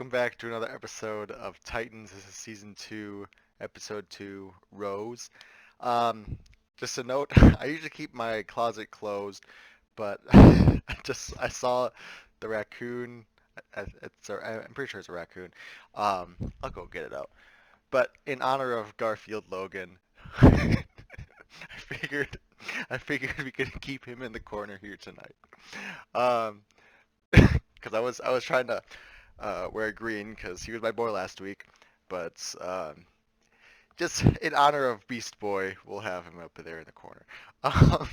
welcome back to another episode of Titans. This is season 2, episode 2, Rose. Um, just a note, I usually keep my closet closed, but I saw the raccoon. I'm pretty sure it's a raccoon. I'll go get it out. But in honor of Garfield Logan, I figured I figured we could keep him in the corner here tonight. Um, because I was trying to wear green because he was my boy last week, but just in honor of Beast Boy, we'll have him up there in the corner. Um,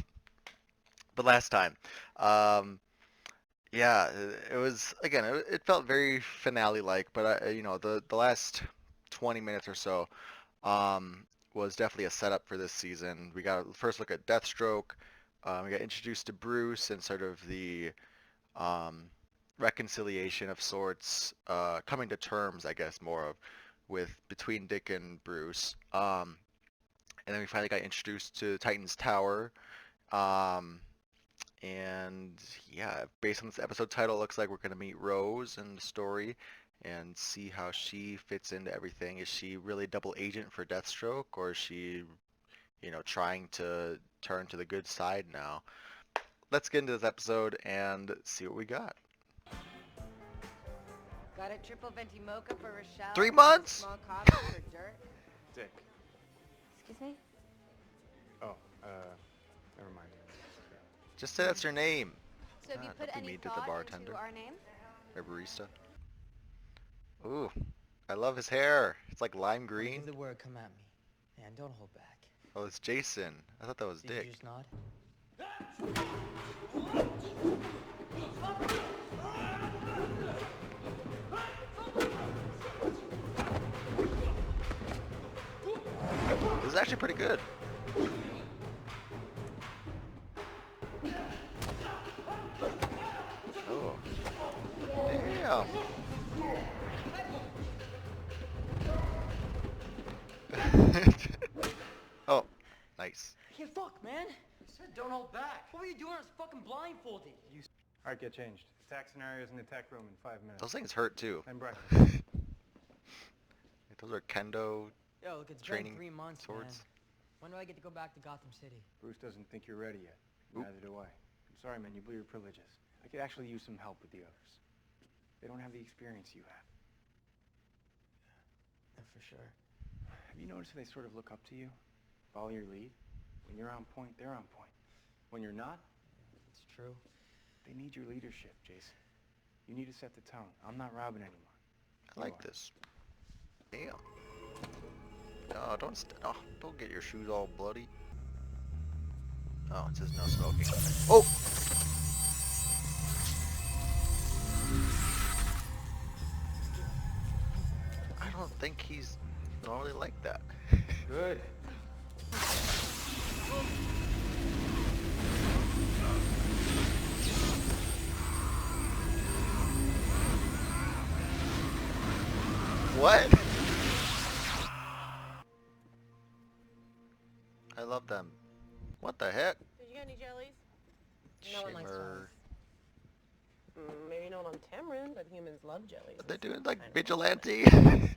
but last time, um, yeah, it was again. It felt very finale-like, but the last 20 minutes or so was definitely a setup for this season. We got a first look at Deathstroke. We got introduced to Bruce and sort of the um, reconciliation of sorts, coming to terms, I guess, more of with between Dick and Bruce. And then we finally got introduced to Titan's Tower. Um, and yeah, based on this episode title, it looks like we're gonna meet Rose in the story and see how she fits into everything. Is she really double agent for Deathstroke, or is she, trying to turn to the good side now? Let's get into this episode and see what we got. Got a triple venti mocha for Rochelle. 3 months? Small coffee for Dirt. Dick. Excuse me? Oh, never mind. Just say that's your name. So have you God, put don't be any mean to the thought bartender. into our name? Or barista. Ooh, I love his hair. It's like lime green. Give the word, come at me. Man, don't hold back. Oh, it's Jason. I thought that was Did you Dick. just nod? This is actually pretty good. Oh. Damn. Oh, nice. Yeah, fuck, man. I said don't hold back. What were you doing? I was fucking blindfolded. Alright, get changed. Attack scenarios in the tech room in 5 minutes. Those things hurt too. Then breakfast. Those are kendo Yo, look, it's training been 3 months, swords. man. When do I get to go back to Gotham City? Bruce doesn't think you're ready yet. Oop. Neither do I. I'm sorry, man. You blew your privileges. I could actually use some help with the others. They don't have the experience you have. Yeah, for sure. Have you noticed they sort of look up to you? Follow your lead? When you're on point, they're on point. When you're not, It's true. they need your leadership, Jason. You need to set the tone. I'm not Robin anymore. I like this. Damn. No, don't get your shoes all bloody. Oh, it says no smoking. Oh! I don't think he's normally like that. Good. What? I love them. What the heck? Did you get any jellies? No one likes Shimmer. Maybe not on tamarind, but humans love jellies. They're doing like I know. vigilante I know you're human.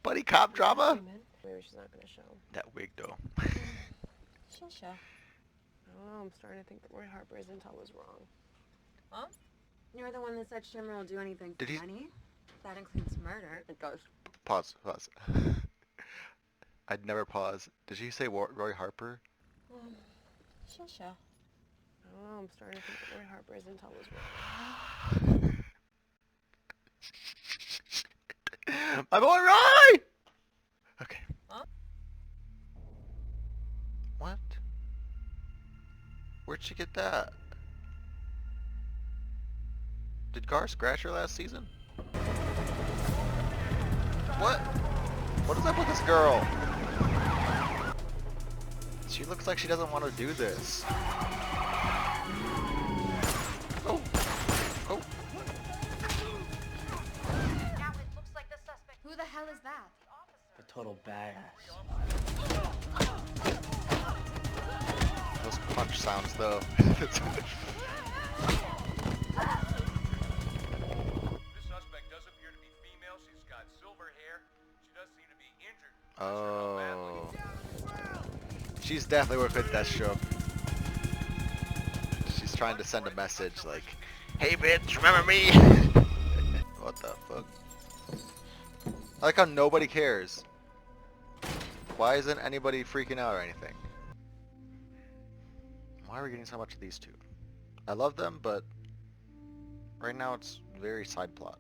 buddy cop drama. Human. Maybe she's not gonna show. That wig though. She'll show. I don't know. I'm starting to think that Roy Harper's intel was wrong. Huh? You're the one that said Shimmer will do anything Did for he- money. That includes murder. It does. Pause. I'd never pause. Did she say Roy Harper? She'll show. I don't know. I'm starting to think that Roy Harper's intel was wrong. My boy Roy! Okay. Huh? What? Where'd she get that? Did Gar scratch her last season? What? What is up with this girl? She looks like she doesn't want to do this. Oh. Oh. Now it looks like the suspect. Who the hell is that? A total badass. Those punch sounds though. Oh. She's definitely working with Deathstroke. She's trying to send a message like, hey bitch, remember me? What the fuck? I like how nobody cares. Why isn't anybody freaking out or anything? Why are we getting so much of these two? I love them, but right now it's very side plot.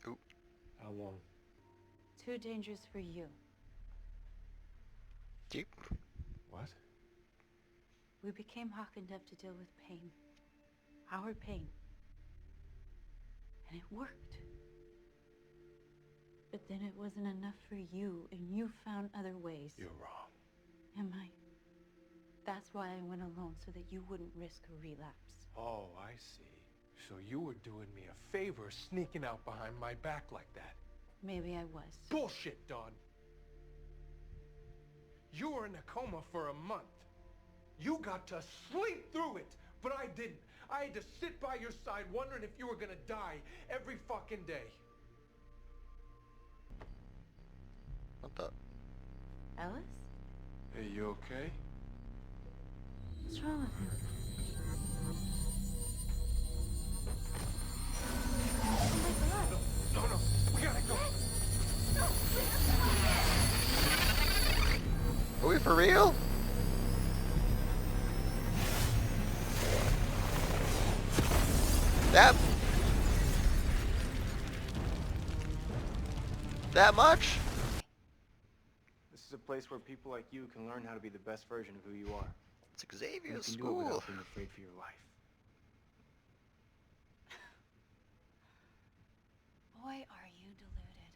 Ooh. How long? Too dangerous for you. Jeep. What? We became hawk enough to deal with pain. Our pain. And it worked. But then it wasn't enough for you, and you found other ways. You're wrong. Am I? That's why I went alone, so that you wouldn't risk a relapse. Oh, I see. So you were doing me a favor sneaking out behind my back like that. Maybe I was. Bullshit, Dawn. You were in a coma for a month. You got to sleep through it, but I didn't. I had to sit by your side wondering if you were gonna die every fucking day. What the? Ellis? Hey, you okay? What's wrong with him? No, we gotta go. Are we for real? That much? This is a place where people like you can learn how to be the best version of who you are. It's And you Xavier's can do it school. without being afraid for your life. Boy, are you deluded.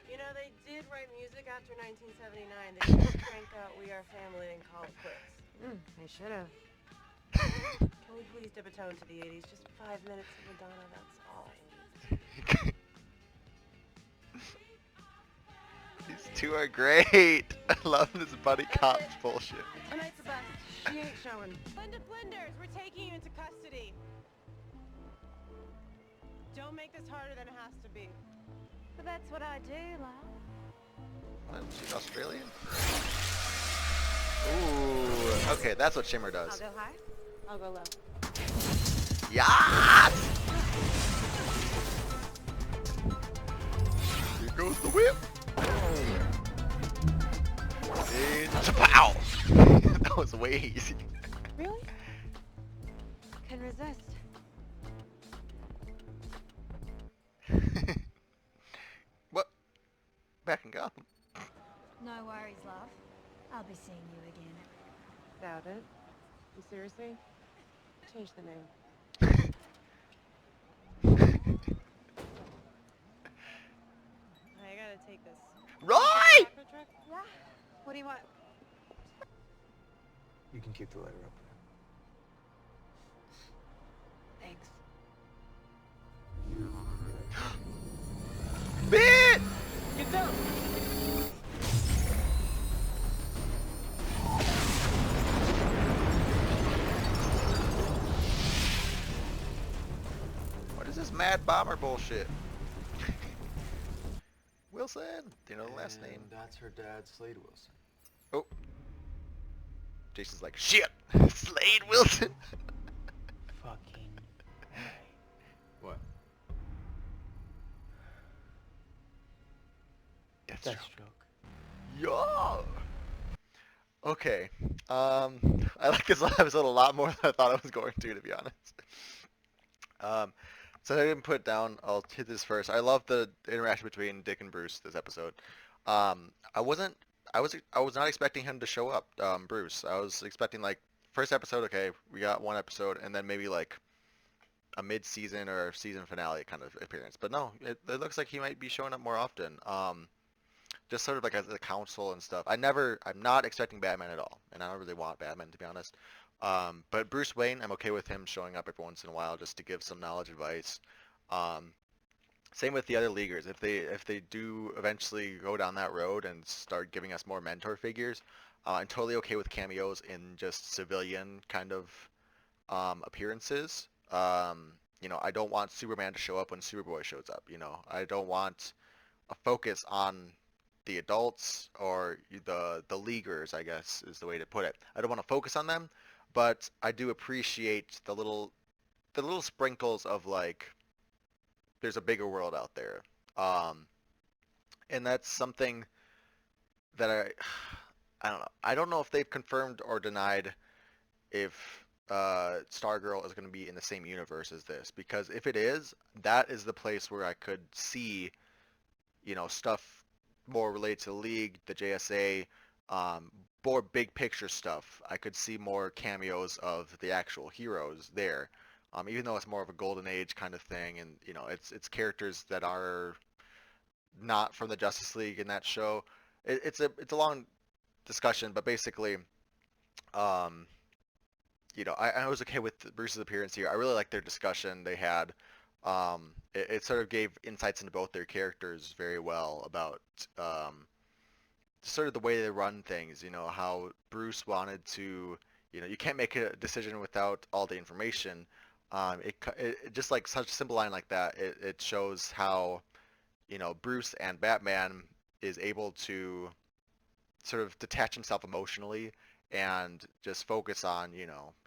You know, they did write music after 1979. They didn't crank out We Are Family and call it quits. They should have. Can we please dip a tone to the 80s? Just 5 minutes of Madonna, that's all. These two are great. I love this buddy cop bullshit. Tonight's the best. She ain't showing. Linda Flinders, we're taking you into custody. Don't make this harder than it has to be. But that's what I do, love. What? She's Australian? Ooh. Okay, that's what Shimmer I'll does. go high. I'll go low. Yes! Here goes the whip. And pow! That was way easy. Really? Can resist. What? Back in Gotham. No worries, love. I'll be seeing you again. Doubt it. You seriously? Change the name. I gotta take this. Roy! Yeah. What do you want? You can keep the letter up Thanks. Bit! Get down! What is this Mad Bomber bullshit? Wilson! Do you know the last name? That's her dad, Slade Wilson. Oh. Jason's like, shit! Slade Wilson! Fucking What? Deathstroke. Yo! Okay. I like this episode a lot more than I thought I was going to be honest. So I didn't put it down. I'll hit this first. I love the interaction between Dick and Bruce this episode. I was not expecting him to show up, Bruce. I was expecting like first episode, okay, we got one episode, and then maybe like a mid-season or season finale kind of appearance. But no, it looks like he might be showing up more often. just sort of like as a council and stuff. I'm not expecting Batman at all, and I don't really want Batman to be honest. But Bruce Wayne, I'm okay with him showing up every once in a while just to give some knowledge advice. Um, Same with the other leaguers. If they do eventually go down that road and start giving us more mentor figures, I'm totally okay with cameos in just civilian kind of appearances. I don't want Superman to show up when Superboy shows up. I don't want a focus on the adults or the leaguers, I guess is the way to put it. I don't want to focus on them, but I do appreciate the little sprinkles of like there's a bigger world out there. Um, and that's something that I don't know. I don't know if they've confirmed or denied if Stargirl is going to be in the same universe as this, because if it is, that is the place where I could see, stuff more related to the League, the JSA, um, more big picture stuff. I could see more cameos of the actual heroes there, even though it's more of a golden age kind of thing, and it's characters that are not from the Justice League in that show. It's a long discussion, but basically, um, I was okay with Bruce's appearance here. I really liked their discussion they had. It sort of gave insights into both their characters very well about sort of the way they run things. How Bruce wanted to, you can't make a decision without all the information. It just like such a simple line like that. It shows how Bruce and Batman is able to sort of detach himself emotionally and just focus on,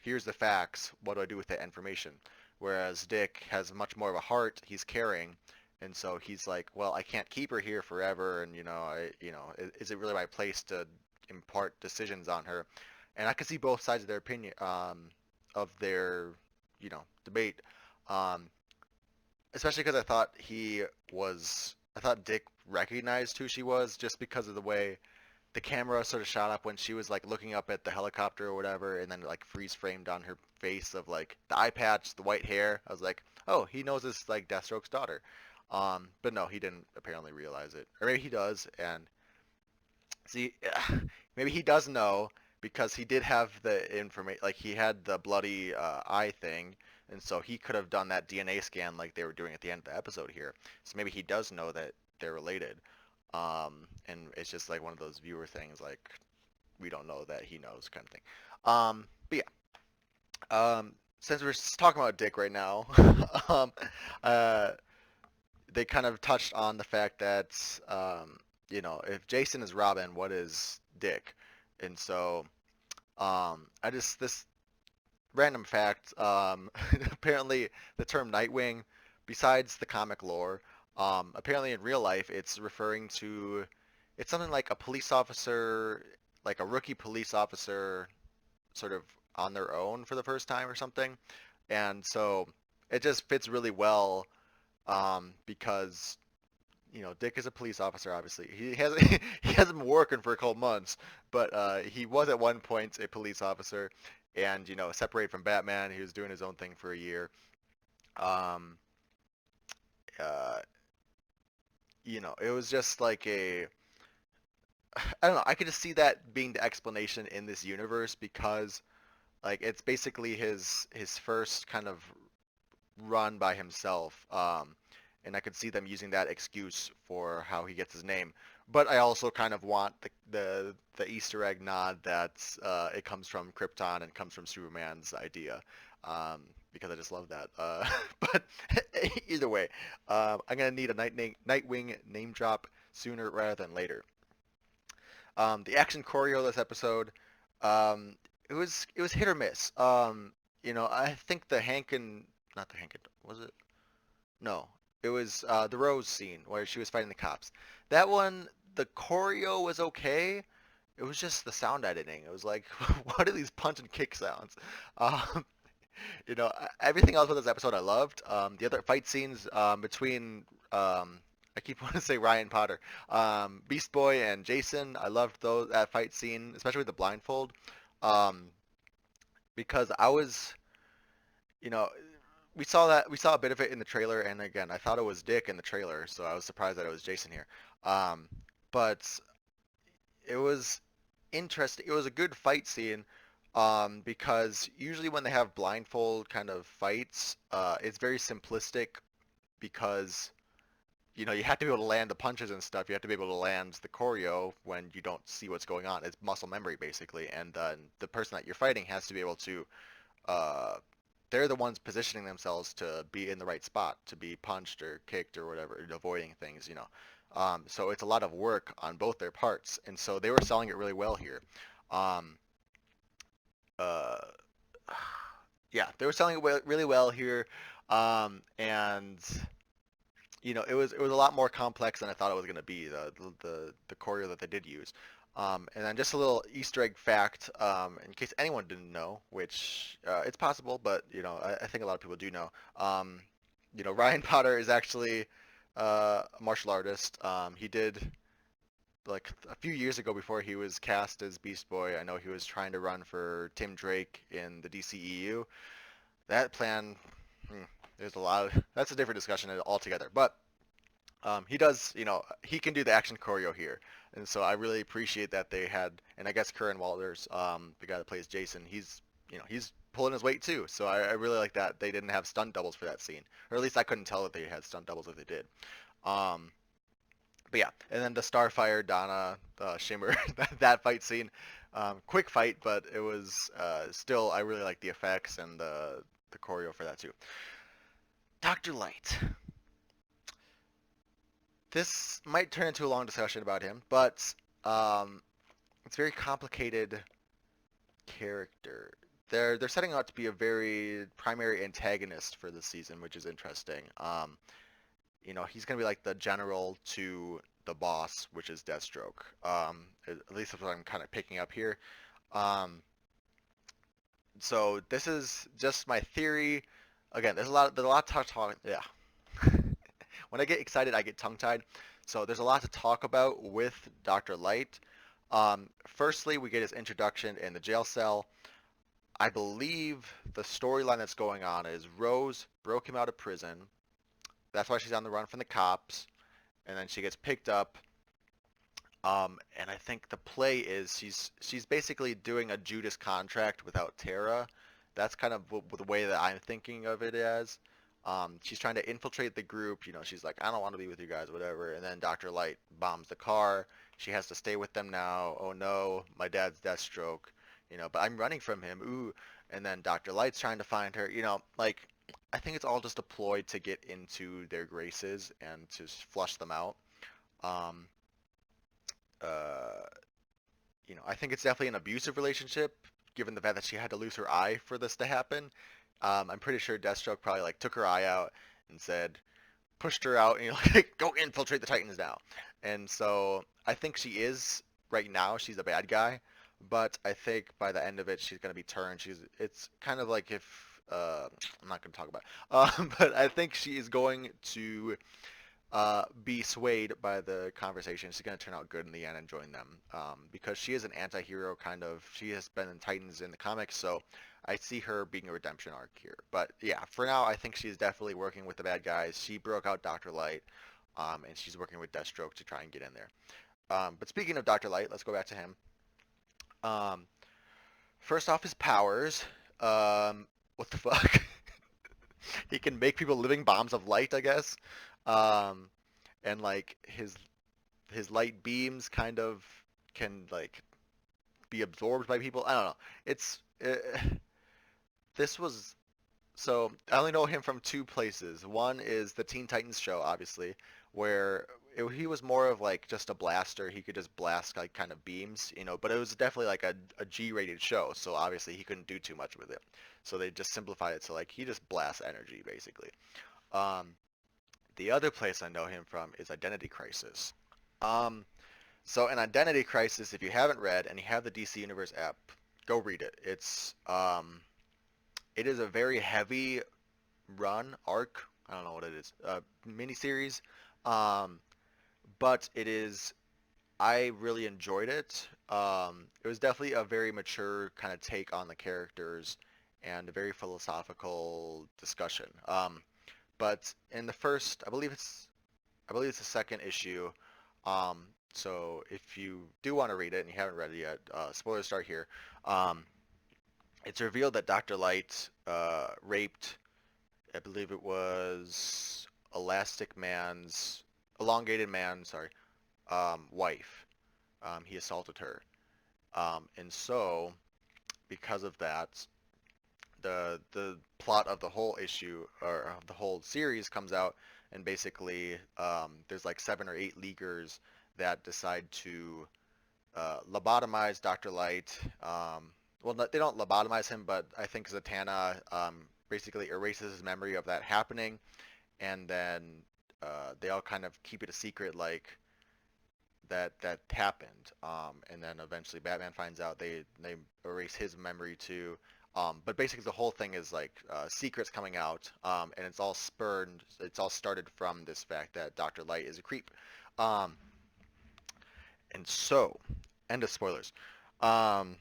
here's the facts, what do I do with that information? Whereas Dick has much more of a heart, he's caring, and so he's like, well, I can't keep her here forever, and is it really my place to impart decisions on her? And I can see both sides of their opinion, of their, debate, um, especially because I thought Dick recognized who she was just because of the way the camera sort of shot up when she was like looking up at the helicopter or whatever, and then like freeze framed on her face of like the eye patch, the white hair. I was like, oh, he knows this like Deathstroke's daughter. But no, he didn't apparently realize it, or maybe he does. And see, maybe he does know because he did have the information, like he had the bloody eye thing, and so he could have done that DNA scan like they were doing at the end of the episode here. So maybe he does know that they're related. And it's just like one of those viewer things, like we don't know that he knows kind of thing. But yeah, since we're talking about Dick right now, um, uh, they kind of touched on the fact that if Jason is Robin, what is Dick? And so I just this random fact. Apparently, the term Nightwing, besides the comic lore, apparently in real life, it's something like a police officer, like a rookie police officer, sort of on their own for the first time or something. And so it just fits really well because Dick is a police officer. Obviously, he has he hasn't been working for a couple months, but he was at one point a police officer, and separated from Batman. He was doing his own thing for a year. Um, uh, it was just like I don't know. I could just see that being the explanation in this universe because like it's basically his first kind of run by himself. And I could see them using that excuse for how he gets his name. But I also kind of want the Easter egg nod that it comes from Krypton and comes from Superman's idea, because I just love that. But either way, I'm gonna need a Nightwing name drop sooner rather than later. The action choreo this episode, it was hit or miss. I think the Hankin, not the Hankin, was it? No, it was the Rose scene where she was fighting the cops. That one, the choreo was okay. It was just the sound editing. It was like, what are these punch and kick sounds? Um, everything else with this episode I loved. The other fight scenes between, I keep wanting to say Ryan Potter, Beast Boy and Jason. I loved that fight scene, especially with the blindfold, um, because I was, you know, we saw a bit of it in the trailer, and again, I thought it was Dick in the trailer, so I was surprised that it was Jason here. Um, but it was interesting. It was a good fight scene, because usually when they have blindfold kind of fights, it's very simplistic because you have to be able to land the punches and stuff. You have to be able to land the choreo when you don't see what's going on. It's muscle memory basically, and the person that you're fighting has to be able to. Uh, they're the ones positioning themselves to be in the right spot, to be punched or kicked or whatever, avoiding things. So it's a lot of work on both their parts, and so they were selling it really well here. Um, uh, yeah, they were selling it really well here, and it was a lot more complex than I thought it was going to be. The choreo that they did use, and then just a little Easter egg fact, in case anyone didn't know, which it's possible, but I think a lot of people do know. Ryan Potter is actually a martial artist. He did like a few years ago before he was cast as Beast Boy. I know he was trying to run for Tim Drake in the DCEU. That plan, hmm, there's a lot of that's a different discussion altogether. But he does, he can do the action choreo here, and so I really appreciate that they had, and I guess Curran Walters, the guy that plays Jason, he's pulling his weight too. So I really like that they didn't have stunt doubles for that scene, or at least I couldn't tell that they had stunt doubles if they did. Um, but yeah, and then the Starfire Donna Shimmer that fight scene, quick fight, but it was still I really like the effects and the choreo for that too. Dr. Light. This might turn into a long discussion about him, but it's a very complicated character. They're setting out to be a very primary antagonist for the season, which is interesting. He's gonna be like the general to the boss, which is Deathstroke. At least that's what I'm kind of picking up here. Um, so this is just my theory. Again, there's a lot to talk. Yeah, when I get excited, I get tongue-tied. So there's a lot to talk about with Dr. Light. Firstly, we get his introduction in the jail cell. I believe the storyline that's going on is Rose broke him out of prison. That's why she's on the run from the cops, and then she gets picked up. And I think the play is she's basically doing a Judas contract without Tara. That's kind of the way that I'm thinking of it as. She's trying to infiltrate the group. She's like, I don't want to be with you guys, whatever. And then Dr. Light bombs the car. She has to stay with them now. Oh no, my dad's Deathstroke. But I'm running from him. Ooh. And then Dr. Light's trying to find her. Like, I think it's all just a ploy to get into their graces and to flush them out. Um, uh, I think it's definitely an abusive relationship, given the fact that she had to lose her eye for this to happen. I'm pretty sure Deathstroke probably like took her eye out and said, pushed her out, and like, go infiltrate the Titans now. And so I think she is right now. She's a bad guy, but I think by the end of it, she's gonna be turned. It's kind of like if I'm not gonna talk about, but I think she is going to be swayed by the conversation. She's going to turn out good in the end and join them, because she is an anti-hero kind of. She has been in Titans in the comics, so I see her being a redemption arc here. But yeah, for now, I think she's definitely working with the bad guys. She broke out Dr. Light, and she's working with Deathstroke to try and get in there. But speaking of Dr. Light, let's go back to him. Um, First off, his powers. What the fuck? He can make people living bombs of light, I guess. Um, and like his light beams kind of can like be absorbed by people. I don't know. This was so I only know him from two places. One is the Teen Titans show, obviously, where he was more of like just a blaster. He could just blast like kind of beams, but it was definitely like a G-rated show, so obviously he couldn't do too much with it. So they just simplified it to like he just blasts energy basically. Um, the other place I know him from is Identity Crisis. Um, so in Identity Crisis, if you haven't read and you have the DC Universe app, go read it. It is a very heavy run arc. I don't know what it is. Miniseries. Um, but it is. I really enjoyed it. It was definitely a very mature kind of take on the characters and a very philosophical discussion. But in the first, I believe it's the second issue. So if you do want to read it and you haven't read it yet, spoilers start here. Um, it's revealed that Dr. Light raped, I believe it was Elastic Man's, Elongated Man, sorry, wife. He assaulted her. And so, because of that, the plot of the whole issue or of the whole series comes out, and basically there's like 7 or 8 leaguers that decide to lobotomize Dr. Light. Well, they don't lobotomize him, but I think Zatanna basically erases his memory of that happening, and then they all kind of keep it a secret, like that happened. And then eventually Batman finds out, they erase his memory too. But basically the whole thing is like secrets coming out, and it's all spurned. It's all started from this fact that Dr. Light is a creep. Um, and so, end of spoilers. Um,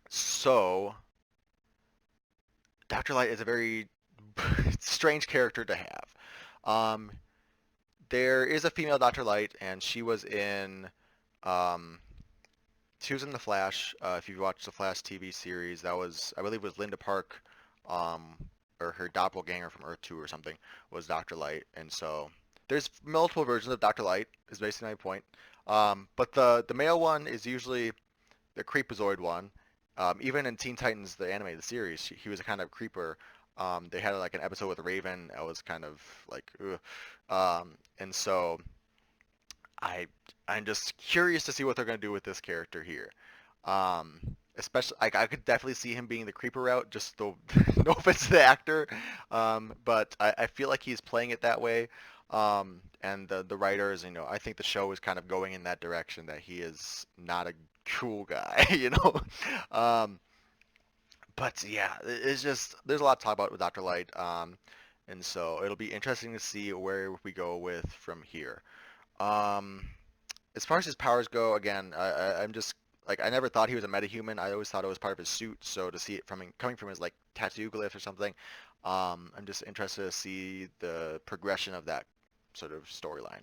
so Dr. Light is a very strange character to have. Um, there is a female Dr. Light, and um, she was in The Flash. If you've watched the Flash TV series, that was, I believe, was Linda Park, um, or her doppelganger from Earth 2 or something, was Dr. Light. And so there's multiple versions of Dr. Light, is basically my point. But the male one is usually the creepazoid one. Even in Teen Titans, the animated series, he was a kind of creeper. They had like an episode with Raven. I was kind of like, ugh. And so I I'm just curious to see what they're going to do with this character here. Um, Especially, like, I could definitely see him being the creeper route. Just the no offense to the actor, but I feel like he's playing it that way. And the writers, I think the show is kind of going in that direction, that he is not a cool guy, Um, but yeah, it's just there's a lot to talk about with Dr. Light, and so it'll be interesting to see where we go with from here. Um, as far as his powers go, again, I'm just like, I never thought he was a metahuman. I always thought it was part of his suit. So to see it coming from his like tattoo glyph or something, I'm just interested to see the progression of that sort of storyline.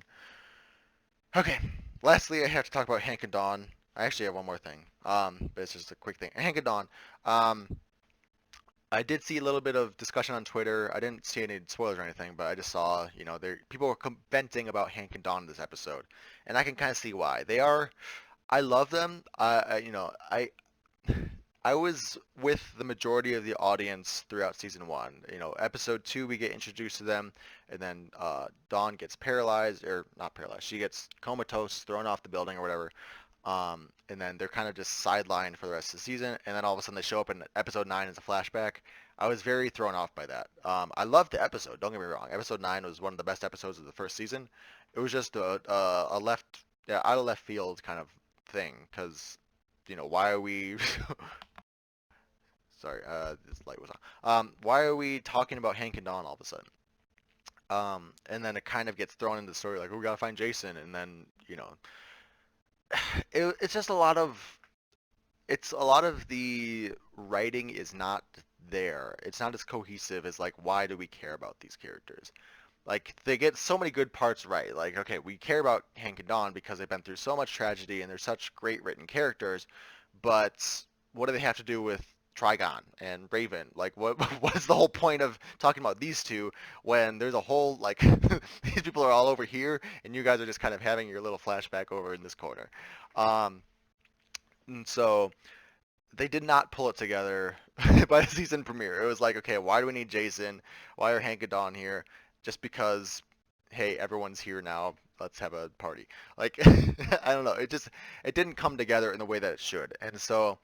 Okay, lastly, I have to talk about Hank and Dawn. I actually have one more thing, but it's just a quick thing. Hank and Dawn. Um, I did see a little bit of discussion on Twitter. I didn't see any spoilers or anything, but I just saw, there people were venting about Hank and Dawn in this episode, and I can kind of see why. They are, I love them. I was with the majority of the audience throughout season one. Episode two, we get introduced to them, and then Dawn gets paralyzed, or not paralyzed. She gets comatose, thrown off the building or whatever. And then they're kind of just sidelined for the rest of the season, and then all of a sudden they show up in episode 9 as a flashback. I was very thrown off by that. I loved the episode, don't get me wrong. Episode 9 was one of the best episodes of the first season. It was just a out of left field kind of thing, because, why are we... Sorry, this light was on. Why are we talking about Hank and Dawn all of a sudden? And then it kind of gets thrown into the story, like, oh, we gotta find Jason, and then, it's just a lot of the writing is not there. It's not as cohesive as, like, why do we care about these characters? Like, they get so many good parts right. Like, okay, we care about Hank and Dawn because they've been through so much tragedy and they're such great written characters, but what do they have to do with Trigon and Raven? Like, what what is the whole point of talking about these two when there's a whole, like, these people are all over here and you guys are just kind of having your little flashback over in this corner. Um, and so they did not pull it together by the season premiere. It was like, okay, why do we need Jason? Why are Hank and Dawn here? Just because, hey, everyone's here now. Let's have a party. Like, I don't know. It didn't come together in the way that it should. And so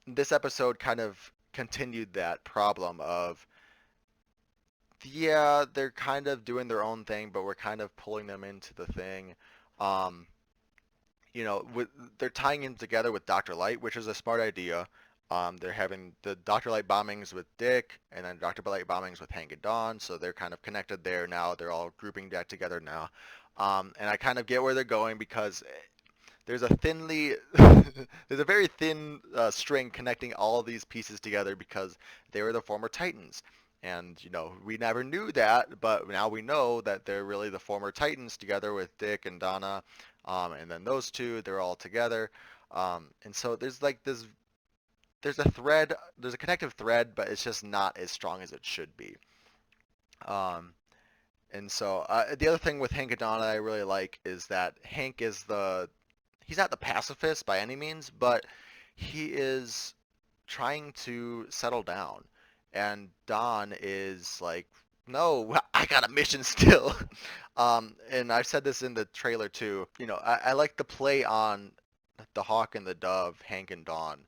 this episode kind of continued that problem of, yeah, they're kind of doing their own thing, but we're kind of pulling them into the thing. Um, they're tying in together with Dr. Light, which is a smart idea. They're having the Dr. Light bombings with Dick, and then Dr. Light bombings with Hank and Dawn, so they're kind of connected there now. They're all grouping back together now. And I kind of get where they're going, because there's there's a very thin string connecting all of these pieces together, because they were the former Titans. And we never knew that, but now we know that they're really the former Titans together with Dick and Donna, and then those two, they're all together. And so there's like there's a thread, there's a connective thread, but it's just not as strong as it should be. Um, and so the other thing with Hank and Donna I really like is that Hank is he's not the pacifist by any means, but he is trying to settle down. And Don is like, no, I got a mission still. And I've said this in the trailer too. I like the play on the hawk and the dove, Hank and Dawn.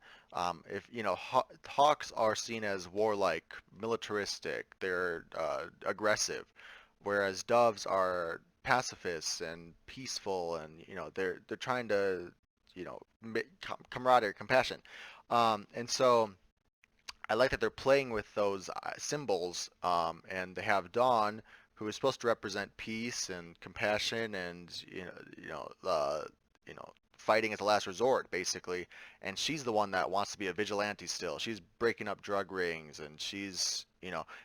If hawks are seen as warlike, militaristic, they're aggressive, whereas doves are pacifists and peaceful, and they're trying to camaraderie, compassion, and so I like that they're playing with those symbols, and they have Dawn, who is supposed to represent peace and compassion, and fighting at the last resort, basically. And she's the one that wants to be a vigilante still. She's breaking up drug rings, and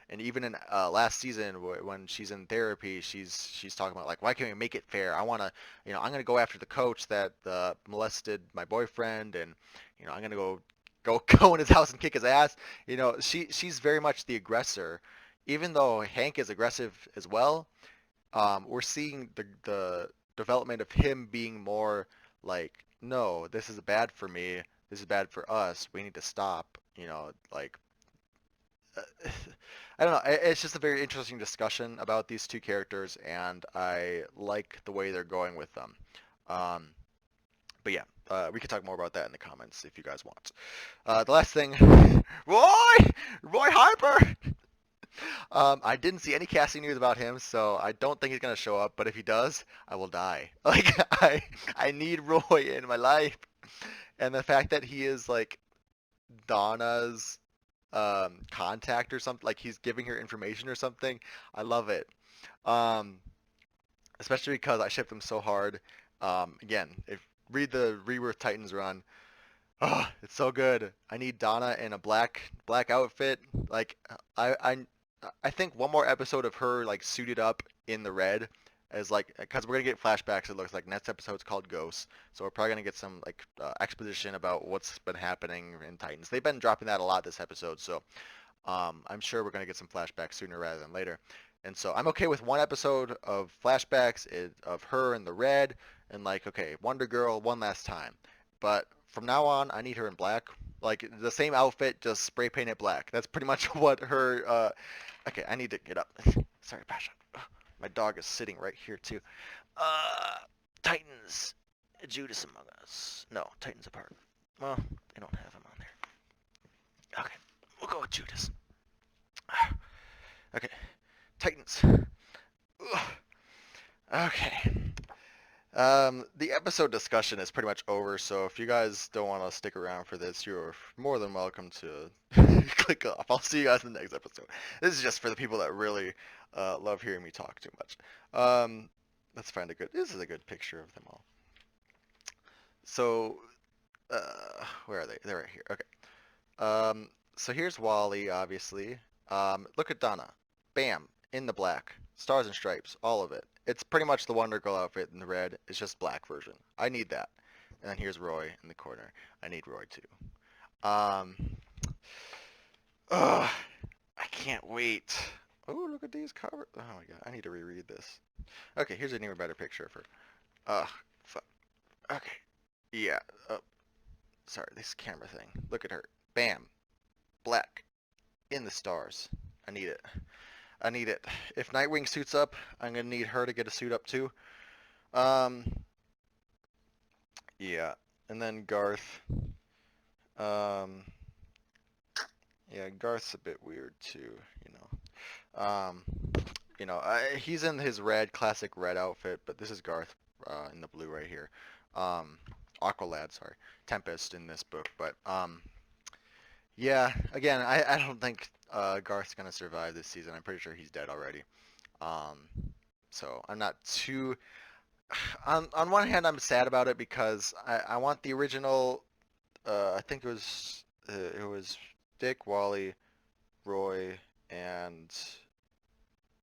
and even in last season when she's in therapy, she's talking about like, why can't we make it fair? I want to, I'm gonna go after the coach that molested my boyfriend, and I'm gonna go in his house and kick his ass. She's very much the aggressor, even though Hank is aggressive as well. We're seeing the development of him being more like, no, this is bad for me. This is bad for us. We need to stop. Like I don't know. It's just a very interesting discussion about these two characters, and I like the way they're going with them. Um, but yeah, we can talk more about that in the comments if you guys want. The last thing, Roy Harper. I didn't see any casting news about him, so I don't think he's gonna show up. But if he does, I will die. Like I need Roy in my life, and the fact that he is like Donna's contact or something, like he's giving her information or something, I love it. Um, Especially because I shipped him so hard. Again, if read the Rebirth Titans run. Oh, it's so good. I need Donna in a black outfit. Like I think one more episode of her like suited up in the red as like because we're gonna get flashbacks. It looks like next episode's called Ghosts, so we're probably gonna get some like exposition about what's been happening in Titans. They've been dropping that a lot this episode, so I'm sure we're gonna get some flashbacks sooner rather than later. And so I'm okay with one episode of flashbacks of her in the red and like okay Wonder Girl one last time, but from now on I need her in black, like the same outfit just spray paint it black. That's pretty much what her. Okay, I need to get up. Sorry, Pasha. My dog is sitting right here too. Uh, Titans, Judas Among Us. No, Titans Apart. Well, they don't have him on there. Okay, we'll go with Judas. Okay, Titans. Okay. The episode discussion is pretty much over, so if you guys don't want to stick around for this, you're more than welcome to click off. I'll see you guys in the next episode. This is just for the people that really love hearing me talk too much. Let's find this is a good picture of them all. So, where are they? They're right here. Okay. So here's Wally, obviously. Look at Donna. Bam, in the black. Stars and stripes, all of it. It's pretty much the Wonder Girl outfit in the red. It's just black version. I need that. And then here's Roy in the corner. I need Roy too. Ugh, I can't wait. Oh, look at these covers. Oh my god, I need to reread this. Okay, here's an even better picture of her. Ugh, fuck. Okay, yeah. Sorry, this camera thing. Look at her. Bam, black, in the stars. I need it. I need it. If Nightwing suits up, I'm gonna need her to get a suit up too. Um, yeah, and then Garth. Um, yeah, Garth's a bit weird too. Um, he's in his classic red outfit, but this is Garth in the blue right here. Aqualad, sorry, Tempest in this book, but yeah, again, I don't think Garth's gonna survive this season. I'm pretty sure he's dead already. Um, so I'm not too. On one hand, I'm sad about it because I want the original. I think it was Dick, Wally, Roy, and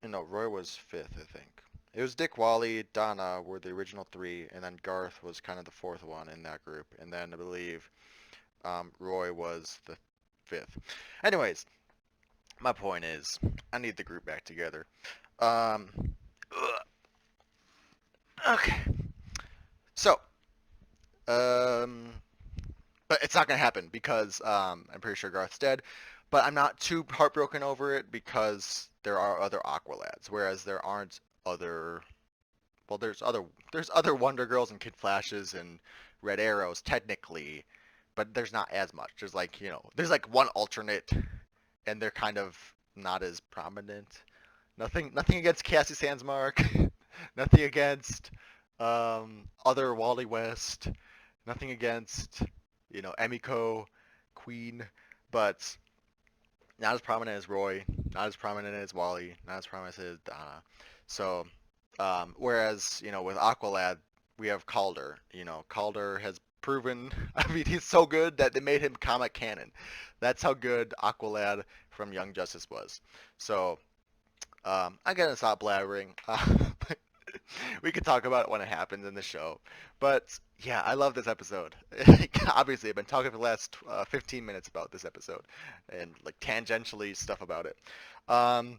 Roy was fifth, I think. It was Dick, Wally, Donna were the original three, and then Garth was kind of the fourth one in that group, and then I believe Roy was the fifth. Anyways, my point is, I need the group back together. Um, okay, so um, but it's not gonna happen because I'm pretty sure Garth's dead. But I'm not too heartbroken over it because there are other Aqualads, whereas there aren't other. Well, there's other Wonder Girls and Kid Flashes and Red Arrows technically, but there's not as much. There's there's like one alternate, and they're kind of not as prominent. Nothing against Cassie Sandsmark. Nothing against other Wally West. Nothing against Emiko, Queen, but not as prominent as Roy, not as prominent as Wally, not as prominent as Donna. So, whereas with Aqualad, we have Calder. Calder has proven. I mean, he's so good that they made him comic canon. That's how good Aqualad from Young Justice was. So, I'm gonna stop blabbering. We could talk about it when it happens in the show. But yeah, I love this episode. Obviously, I've been talking for the last 15 minutes about this episode and like tangentially stuff about it. Um,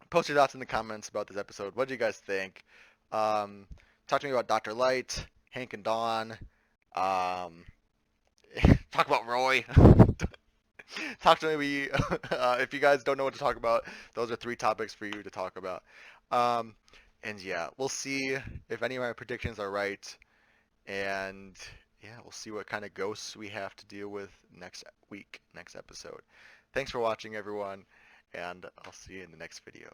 Post your thoughts in the comments about this episode. What do you guys think? Um, Talk to me about Dr. Light, Hank and Dawn. Um, Talk about Roy. Talk to me. If you guys don't know what to talk about, those are 3 topics for you to talk about. Um, and yeah, we'll see if any of my predictions are right. And yeah, we'll see what kind of ghosts we have to deal with next week, next episode. Thanks for watching, everyone, and I'll see you in the next video.